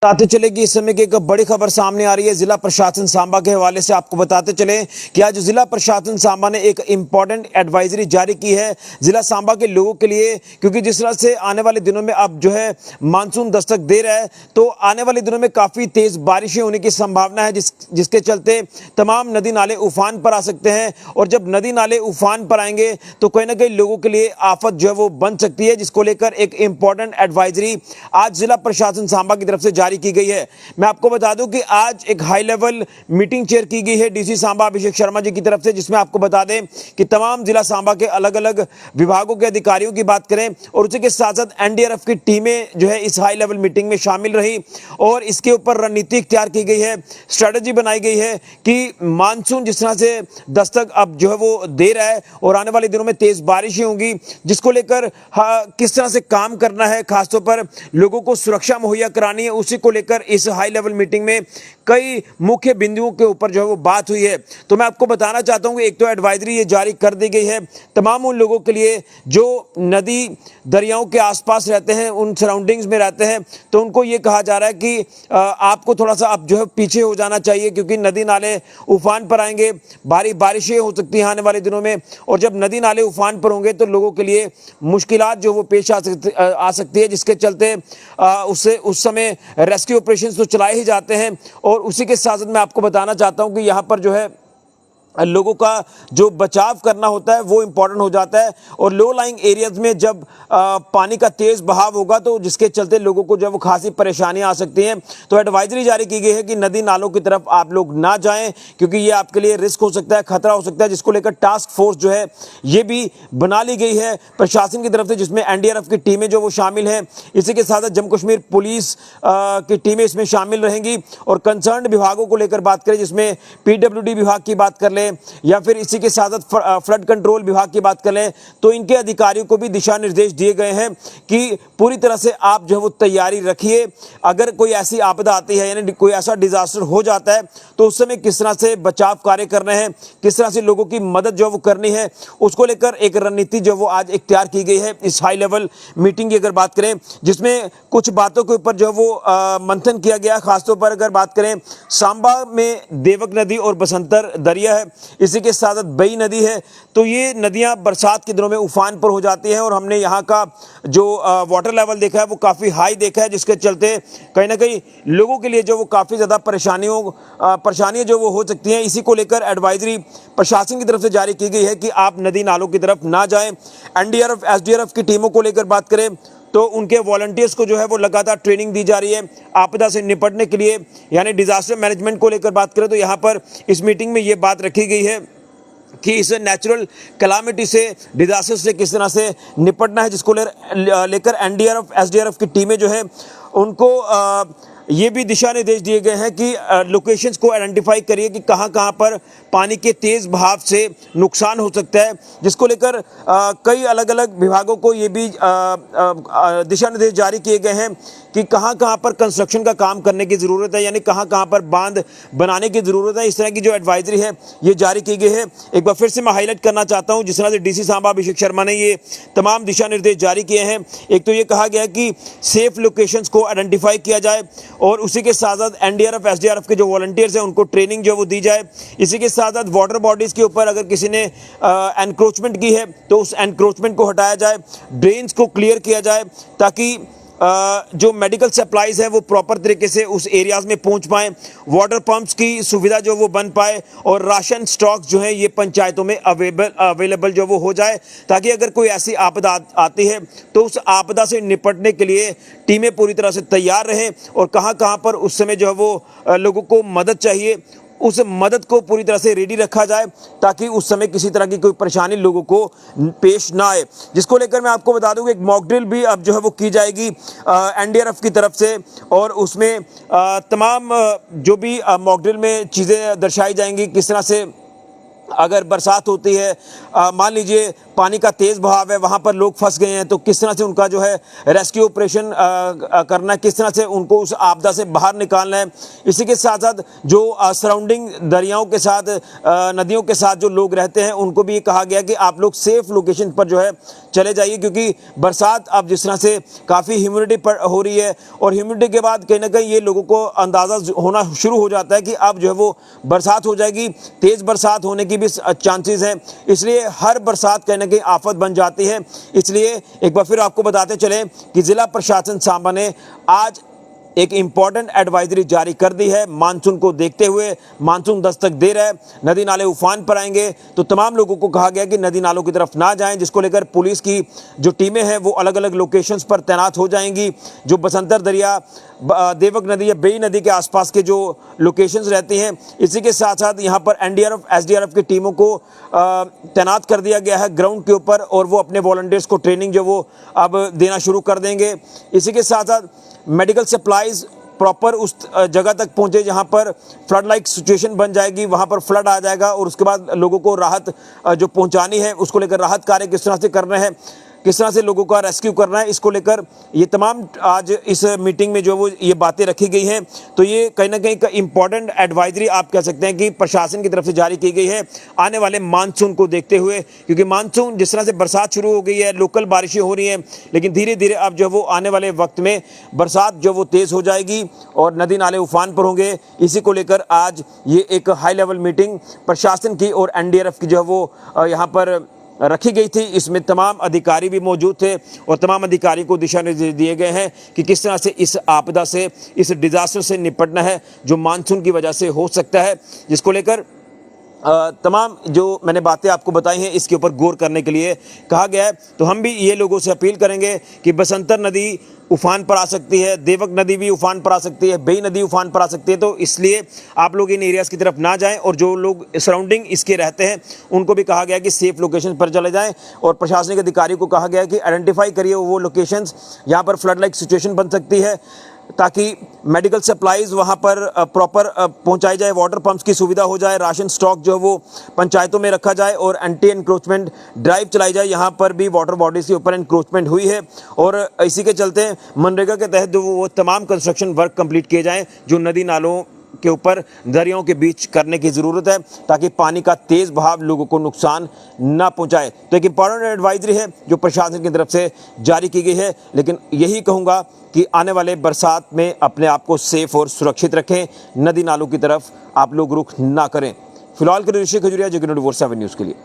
बताते चले कि इस समय की एक बड़ी खबर सामने आ रही है जिला प्रशासन सांबा के हवाले से। आपको बताते चले कि आज जिला प्रशासन सांबा ने एक इंपॉर्टेंट एडवाइजरी जारी की है जिला सांबा के लोगों के लिए, क्योंकि जिस तरह से आने वाले दिनों में अब जो है मानसून दस्तक दे रहा है, तो आने वाले दिनों में काफी तेज बारिशें होने की संभावना है, जिसके चलते तमाम नदी नाले उफान पर आ सकते हैं। और जब नदी नाले उफान पर आएंगे तो कहीं ना कहीं लोगों के लिए आफत जो है वो बन सकती है, जिसको लेकर एक इंपॉर्टेंट एडवाइजरी आज जिला प्रशासन सांबा की तरफ से जारी की गई है। मैं आपको बता दूं कि आज एक हाई लेवल मीटिंग चेयर की गई है डीसी सांबा अभिषेक शर्मा जी की तरफ से, जिसमें आपको बता दें कि तमाम जिला सांबा के अलग अलग विभागों के अधिकारियों की बात करें और उसी के साथ साथ एनडीआरएफ की टीमें जो है इस हाई लेवल मीटिंग में शामिल रही और इसके ऊपर रणनीति तैयार की गई है, स्ट्रेटेजी बनाई गई है कि मानसून जिस तरह से दस्तक अब जो है वो दे रहा है और आने वाले दिनों में तेज बारिशें होंगी, जिसको लेकर किस तरह से काम करना है, खासतौर पर लोगों को सुरक्षा मुहैया करानी है, उसी को लेकर इस हाई लेवल मीटिंग में कई मुख्य बिंदुओं के ऊपर जो है वो बात हुई है। तो मैं आपको बताना चाहता हूं कि एक तो एडवाइजरी ये जारी कर दी गई है तमाम उन लोगों के लिए जो नदी दरियाओं के आसपास रहते हैं, उन सराउंडिंग्स में रहते हैं, तो उनको ये कहा जा रहा है कि आपको थोड़ा सा अब जो है पीछे हो जाना चाहिए, क्योंकि नदी नाले उफान पर आएंगे, भारी बारिशें हो सकती हैं आने वाले दिनों में, और जब नदी नाले उफान पर होंगे तो लोगों के लिए मुश्किलात जो वो पेश आ सकती है, जिसके चलते उससे उस समय रेस्क्यू ऑपरेशन तो चलाए ही जाते हैं। और उसी के साथ साथ मैं आपको बताना चाहता हूं कि यहां पर जो है लोगों का जो बचाव करना होता है वो इंपॉर्टेंट हो जाता है। और लो लाइंग एरियाज में जब पानी का तेज बहाव होगा तो जिसके चलते लोगों को जब वो खासी परेशानियां आ सकती हैं, तो एडवाइजरी जारी की गई है कि नदी नालों की तरफ आप लोग ना जाएं, क्योंकि ये आपके लिए रिस्क हो सकता है, खतरा हो सकता है, जिसको लेकर टास्क फोर्स जो है ये भी बना ली गई है प्रशासन की तरफ से, जिसमें एनडीआरएफ की टीमें जो वो शामिल हैं। इसी के साथ साथ जम्मू कश्मीर पुलिस की टीमें इसमें शामिल रहेंगी। और कंसर्न विभागों को लेकर बात करें, जिसमें पीडब्ल्यूडी विभाग की बात कर लें या फिर इसी के साथ साथ फ्लड कंट्रोल विभाग की बात करें, तो इनके अधिकारियों को भी दिशा निर्देश दिए गए हैं कि पूरी तरह से आप जो है वो तैयारी रखिए। अगर कोई ऐसी आपदा आती है, यानी कोई ऐसा डिजास्टर हो जाता है, तो उस समय किस तरह से बचाव कार्य करने हैं, किस तरह से लोगों की मदद जो वो करनी है, उसको लेकर एक रणनीति जो वो आज एक तैयार की गई है इस हाई लेवल मीटिंग की अगर बात करें, जिसमें कुछ बातों के ऊपर जो है वो मंथन किया गया। खासतौर पर अगर बात करें, सांबा में देवक नदी और बसंतर दरिया है, इसी के साथ साथ बई नदी है, तो ये नदियां बरसात के दिनों में उफान पर हो जाती हैं और हमने यहाँ का जो वाटर लेवल देखा है वो काफ़ी हाई देखा है, जिसके चलते कहीं ना कहीं लोगों के लिए जो वो काफ़ी ज़्यादा परेशानियां जो वो हो सकती हैं। इसी को लेकर एडवाइजरी प्रशासन की तरफ से जारी की गई है कि आप नदी नालों की तरफ ना जाएं। एनडीआरएफ एसडीआरएफ की टीमों को लेकर बात करें तो उनके वॉलंटियर्स को जो है वो लगातार ट्रेनिंग दी जा रही है आपदा से निपटने के लिए, यानी डिजास्टर मैनेजमेंट को लेकर बात करें तो यहाँ पर इस मीटिंग में ये बात रखी गई है कि इस नेचुरल कैलामिटी से, डिजास्टर से किस तरह से निपटना है, जिसको लेकर एनडीआरएफ एसडीआरएफ की टीमें जो है उनको ये भी दिशा निर्देश दिए गए हैं कि लोकेशंस को आइडेंटिफाई करिए कि कहां कहां पर पानी के तेज बहाव से नुकसान हो सकता है, जिसको लेकर कई अलग अलग विभागों को ये भी दिशा निर्देश जारी किए गए हैं कि कहां कहां पर कंस्ट्रक्शन का काम करने की ज़रूरत है, यानी कहां कहां पर बांध बनाने की ज़रूरत है। इस तरह की जो एडवाइजरी है ये जारी की गई है। एक बार फिर से मैं हाईलाइट करना चाहता हूं, जिस तरह से डीसी सांबा अभिषेक शर्मा ने ये तमाम दिशा निर्देश जारी किए हैं। एक तो ये कहा गया कि सेफ लोकेशंस को आइडेंटिफाई किया जाए और उसी के साथ साथ एनडीआरएफ एसडीआरएफ के जो वॉलंटियर्स हैं उनको ट्रेनिंग जो वो दी जाए। इसी के साथ साथ वाटर बॉडीज़ के ऊपर अगर किसी ने एनक्रोचमेंट की है तो उस एनक्रोचमेंट को हटाया जाए, ड्रेन्स को क्लियर किया जाए, ताकि जो मेडिकल सप्लाईज है वो प्रॉपर तरीके से उस एरियाज में पहुंच पाएँ, वाटर पंप्स की सुविधा जो वो बन पाए और राशन स्टॉक जो है ये पंचायतों में अवेलेबल जो वो हो जाए, ताकि अगर कोई ऐसी आपदा आती है तो उस आपदा से निपटने के लिए टीमें पूरी तरह से तैयार रहें और कहां कहां पर उस समय जो है वो लोगों को मदद चाहिए, उस मदद को पूरी तरह से रेडी रखा जाए, ताकि उस समय किसी तरह की कोई परेशानी लोगों को पेश ना आए। जिसको लेकर मैं आपको बता दूं कि एक मॉक ड्रिल भी अब जो है वो की जाएगी एनडीआरएफ की तरफ से, और उसमें तमाम जो भी मॉक ड्रिल में चीज़ें दर्शाई जाएंगी, किस तरह से अगर बरसात होती है, मान लीजिए पानी का तेज बहाव है, वहां पर लोग फंस गए हैं, तो किस तरह से उनका जो है रेस्क्यू ऑपरेशन करना है, किस तरह से उनको उस आपदा से बाहर निकालना है। इसी के साथ साथ जो सराउंडिंग दरियाओं के साथ नदियों के साथ जो लोग रहते हैं उनको भी कहा गया कि आप लोग सेफ लोकेशन पर जो है चले जाइए, क्योंकि बरसात अब जिस तरह से काफ़ी ह्यूमिडिटी हो रही है और ह्यूमिडिटी के बाद कहीं ना कहीं ये लोगों को अंदाज़ा होना शुरू हो जाता है कि अब जो है वो बरसात हो जाएगी, तेज़ बरसात होने की भी चांसेस हैं। इसलिए हर बरसात कहीं ना कहीं आफत बन जाती है। इसलिए एक बार फिर आपको बताते चले कि जिला प्रशासन सांबा ने आज एक इंपॉर्टेंट एडवाइजरी जारी कर दी है। मानसून को देखते हुए, मानसून दस्तक दे रहा है, नदी नाले उफान पर आएंगे, तो तमाम लोगों को कहा गया कि नदी नालों की तरफ ना जाएं, जिसको लेकर पुलिस की जो टीमें हैं वो अलग अलग लोकेशंस पर तैनात हो जाएंगी। जो बसंतर दरिया, देवक नदी या बेई नदी के आसपास के जो लोकेशंस रहती हैं, इसी के साथ साथ यहाँ पर एनडीआरएफ, एसडीआरएफ की टीमों को तैनात कर दिया गया है ग्राउंड के ऊपर, और वो अपने वॉलंटियर्स को ट्रेनिंग जो वो अब देना शुरू कर देंगे। इसी के साथ साथ मेडिकल सप्लाईज प्रॉपर उस जगह तक पहुंचे जहां पर फ्लड लाइक सिचुएशन बन जाएगी, वहां पर फ्लड आ जाएगा, और उसके बाद लोगों को राहत जो पहुंचानी है उसको लेकर राहत कार्य किस तरह से करना है, किस तरह से लोगों का रेस्क्यू करना है, इसको लेकर ये तमाम आज इस मीटिंग में जो वो ये बातें रखी गई हैं। तो ये कहीं ना कहीं का इंपॉर्टेंट एडवाइजरी आप कह सकते हैं कि प्रशासन की तरफ से जारी की गई है आने वाले मानसून को देखते हुए, क्योंकि मानसून जिस तरह से बरसात शुरू हो गई है, लोकल बारिशें हो रही हैं, लेकिन धीरे धीरे अब जो वो आने वाले वक्त में बरसात जो वो तेज़ हो जाएगी और नदी नाले उफान पर होंगे। इसी को लेकर आज ये एक हाई लेवल मीटिंग प्रशासन की और एनडीआरएफ की जो है वो यहाँ पर रखी गई थी। इसमें तमाम अधिकारी भी मौजूद थे और तमाम अधिकारी को दिशा निर्देश दिए गए हैं कि किस तरह से इस आपदा से, इस डिजास्टर से निपटना है जो मानसून की वजह से हो सकता है, जिसको लेकर तमाम जो मैंने बातें आपको बताई हैं इसके ऊपर गौर करने के लिए कहा गया है। तो हम भी ये लोगों से अपील करेंगे कि बसंतर नदी उफान पर आ सकती है, देवक नदी भी उफान पर आ सकती है, बेई नदी उफान पर आ सकती है, तो इसलिए आप लोग इन एरियाज़ की तरफ ना जाएं, और जो लोग सराउंडिंग इसके रहते हैं उनको भी कहा गया कि सेफ लोकेशन पर चले जाएं, और प्रशासनिक अधिकारी को कहा गया है कि आइडेंटिफाई करिए वो लोकेशंस जहाँ पर फ्लड लाइक सिचुएशन बन सकती है, ताकि मेडिकल सप्लाईज वहाँ पर प्रॉपर पहुँचाई जाए, वाटर पंप्स की सुविधा हो जाए, राशन स्टॉक जो है वो पंचायतों में रखा जाए, और एंटी एनक्रोचमेंट ड्राइव चलाई जाए। यहाँ पर भी वाटर बॉडीज़ के ऊपर एनक्रोचमेंट हुई है, और इसी के चलते मनरेगा के तहत जो वो तमाम कंस्ट्रक्शन वर्क कंप्लीट किए जाएँ जो नदी नालों के ऊपर, दरियाओं के बीच करने की ज़रूरत है, ताकि पानी का तेज़ बहाव लोगों को नुकसान ना पहुंचाए। तो एक इंपॉर्टेंट एडवाइजरी है जो प्रशासन की तरफ से जारी की गई है, लेकिन यही कहूँगा कि आने वाले बरसात में अपने आप को सेफ और सुरक्षित रखें, नदी नालों की तरफ आप लोग रुख ना करें। फिलहाल के लिए ऋषि खजुरिया, जगन 24/7 न्यूज़ के लिए।